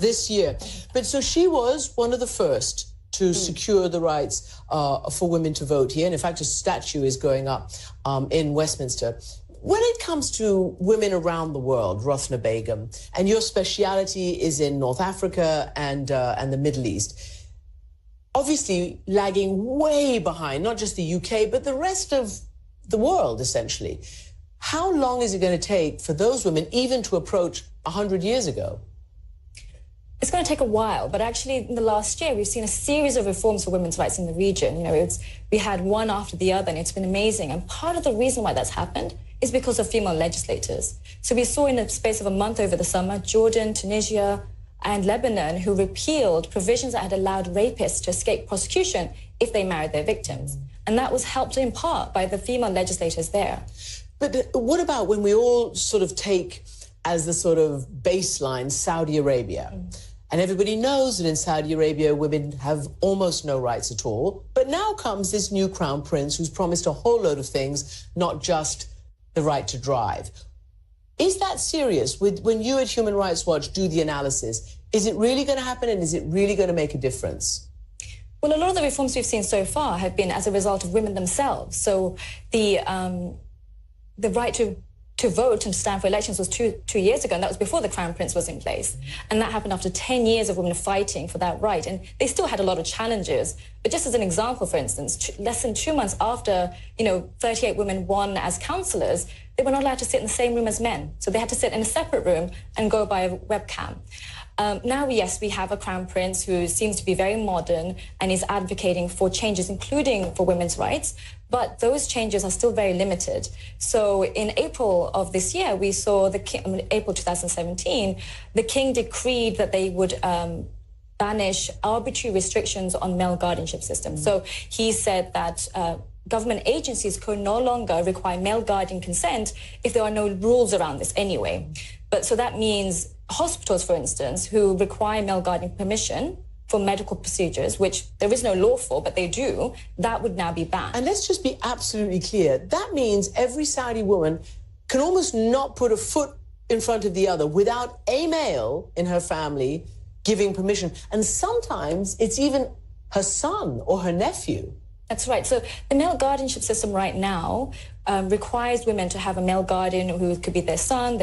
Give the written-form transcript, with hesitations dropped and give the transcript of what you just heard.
this year. But so she was one of the first to secure the rights for women to vote here. And in fact, a statue is going up in Westminster. When it comes to women around the world, Rosna Begum, and your speciality is in North Africa and the Middle East, obviously lagging way behind, not just the UK, but the rest of the world, essentially. How long is it going to take for those women even to approach 100 years ago? It's going to take a while, but actually in the last year, we've seen a series of reforms for women's rights in the region. You know, we had one after the other, and it's been amazing. And part of the reason why that's happened is because of female legislators. So we saw in the space of a month over the summer, Jordan, Tunisia, and Lebanon, who repealed provisions that had allowed rapists to escape prosecution if they married their victims. And that was helped in part by the female legislators there. But what about when we all sort of take as the sort of baseline Saudi Arabia? And everybody knows that in Saudi Arabia, women have almost no rights at all. But now comes this new crown prince who's promised a whole load of things, not just the right to drive. Is that serious? When you at Human Rights Watch do the analysis, is it really going to happen, and is it really going to make a difference? Well, a lot of the reforms we've seen so far have been as a result of women themselves. So the right to vote and stand for elections was two years ago, and that was before the Crown Prince was in place. And that happened after 10 years of women fighting for that right. And they still had a lot of challenges. But just as an example, for instance, less than 2 months after, 38 women won as councillors, they were not allowed to sit in the same room as men. So they had to sit in a separate room and go by a webcam. Now, yes, we have a Crown Prince who seems to be very modern and is advocating for changes, including for women's rights, but those changes are still very limited. So in April of this year, we saw April 2017, the King decreed that they would banish arbitrary restrictions on male guardianship systems. So he said that government agencies could no longer require male guardian consent if there are no rules around this anyway. But so that means hospitals, for instance, who require male guardian permission for medical procedures, which there is no law for, but they do, that would now be banned. And let's just be absolutely clear. That means every Saudi woman can almost not put a foot in front of the other without a male in her family giving permission. And sometimes it's even her son or her nephew. That's right. So the male guardianship system right now requires women to have a male guardian who could be their son,